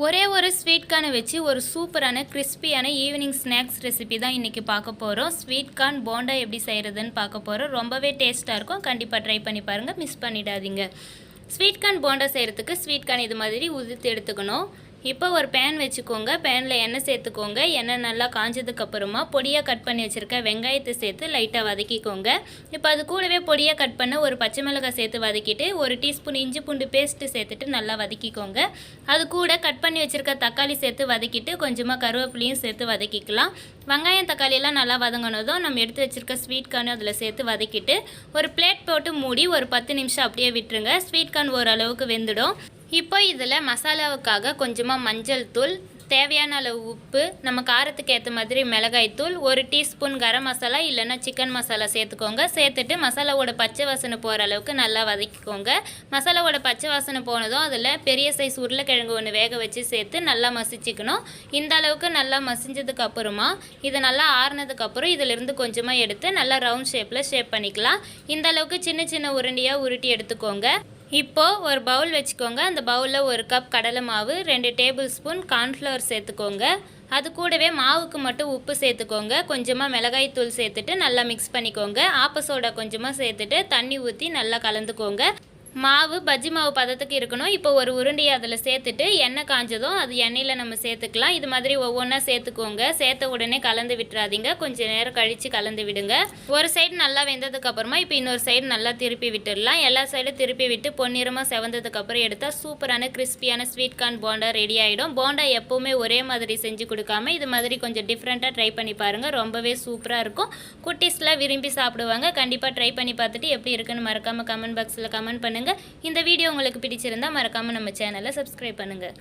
ஒரே ஒரு ஸ்வீட் கார்னை வச்சு ஒரு சூப்பரான கிறிஸ்பியான ஈவினிங் ஸ்நாக்ஸ் ரெசிபி தான் இன்றைக்கி பார்க்க போகிறோம். ஸ்வீட் கார்ன் போண்டா எப்படி செய்கிறதுன்னு பார்க்க போகிறோம். ரொம்பவே டேஸ்ட்டாக இருக்கும். கண்டிப்பாக ட்ரை பண்ணி பாருங்கள், மிஸ் பண்ணிடாதீங்க. ஸ்வீட் கார்ன் போண்டா செய்கிறதுக்கு ஸ்வீட் கார்ன் இது மாதிரி உதிர்த்து எடுத்துக்கணும். இப்போ ஒரு பேன் வச்சுக்கோங்க. பேனில் எண்ணெய் சேர்த்துக்கோங்க. எண்ணெய் நல்லா காஞ்சதுக்கப்புறமா பொடியாக கட் பண்ணி வச்சுருக்க வெங்காயத்தை சேர்த்து லைட்டாக வதக்கிக்கோங்க. இப்போ அது கூடவே பொடியாக கட் பண்ண ஒரு பச்சை மிளகாய் சேர்த்து வதக்கிட்டு 1 டீஸ்பூன் இஞ்சி பூண்டு பேஸ்ட்டு சேர்த்துட்டு நல்லா வதக்கிக்கோங்க. அது கூட கட் பண்ணி வச்சுருக்க தக்காளி சேர்த்து வதக்கிட்டு கொஞ்சமாக கருவேப்பிலையும் சேர்த்து வதக்கிக்கலாம். வெங்காயம் தக்காளியெல்லாம் நல்லா வதங்கினதும் நம்ம எடுத்து வச்சுருக்க ஸ்வீட் கார்னும் அதில் சேர்த்து வதக்கிட்டு ஒரு பிளேட் போட்டு மூடி ஒரு 10 நிமிஷம் அப்படியே விட்டுருங்க. ஸ்வீட் கார்ன் ஓரளவுக்கு வெந்துடும். இப்போ இதில் மசாலாவுக்காக கொஞ்சமாக மஞ்சள் தூள், தேவையான அளவு உப்பு, நம்ம காரத்துக்கு ஏற்ற மாதிரி மிளகாய் தூள், 1 டீஸ்பூன் கரம் மசாலா இல்லைன்னா சிக்கன் மசாலா சேர்த்துக்கோங்க. சேர்த்துட்டு மசாலாவோட பச்சை வாசனை போகிற அளவுக்கு நல்லா வதக்கிக்கோங்க. மசாலாவோட பச்சை வாசனை போனதும் அதில் பெரிய சைஸ் உருளைக்கிழங்கு ஒன்று வேக வச்சு சேர்த்து நல்லா மசிச்சுக்கணும். இந்த அளவுக்கு நல்லா மசிஞ்சதுக்கு அப்புறமா இதை நல்லா ஆறுனதுக்கப்புறம் இதிலிருந்து கொஞ்சமாக எடுத்து நல்லா ரவுண்ட் ஷேப்பில் ஷேப் பண்ணிக்கலாம். இந்த அளவுக்கு சின்ன சின்ன உருண்டையாக உருட்டி எடுத்துக்கோங்க. இப்போது ஒரு பவுல் வச்சுக்கோங்க. அந்த பவுலில் 1 கப் கடலை மாவு, 2 டேபிள் ஸ்பூன் கார்ன்ஃப்ளவர் சேர்த்துக்கோங்க. அது கூடவே மாவுக்கு மட்டும் உப்பு சேர்த்துக்கோங்க. கொஞ்சமாக மிளகாய் தூள் சேர்த்துட்டு நல்லா மிக்ஸ் பண்ணிக்கோங்க. ஆப்ப சோடா கொஞ்சமாக சேர்த்துட்டு தண்ணி ஊற்றி நல்லா கலந்துக்கோங்க. மாவு பஜ்ஜி மாவு பதத்துக்கு இருக்கணும். இப்போ ஒரு உருண்டையை அதில் சேர்த்துட்டு எண்ணெய் காஞ்சதும் அது எண்ணெயில் நம்ம சேர்த்துக்கலாம். இது மாதிரி ஒவ்வொன்றா சேர்த்துக்கோங்க. சேர்த்த உடனே கலந்து விட்டுறாதீங்க. கொஞ்சம் நேரம் கழித்து கலந்து விடுங்க. ஒரு சைடு நல்லா வெந்ததுக்கப்புறமா இப்போ இன்னொரு சைடு நல்லா திருப்பி விட்டுடலாம். எல்லா சைடும் திருப்பி விட்டு பொன்னிறமாக செவந்ததுக்கப்புறம் எடுத்தால் சூப்பரான கிறிஸ்பியான ஸ்வீட் கார்ன் போண்டா ரெடி ஆகிடும். போண்டா எப்போவுமே ஒரே மாதிரி செஞ்சு கொடுக்காம இது மாதிரி கொஞ்சம் டிஃப்ரெண்ட்டாக ட்ரை பண்ணி பாருங்கள். ரொம்பவே சூப்பராக இருக்கும். குட்டீஸ்லாம் விரும்பி சாப்பிடுவாங்க. கண்டிப்பாக ட்ரை பண்ணி பார்த்துட்டு எப்படி இருக்குன்னு மறக்காமல் கமெண்ட் பாக்ஸில் கமெண்ட் பண்ணுங்கள். இந்த வீடியோ உங்களுக்கு பிடிச்சிருந்தா மறக்காமல் நம்ம சேனலை சப்ஸ்கிரைப் பண்ணுங்கள்.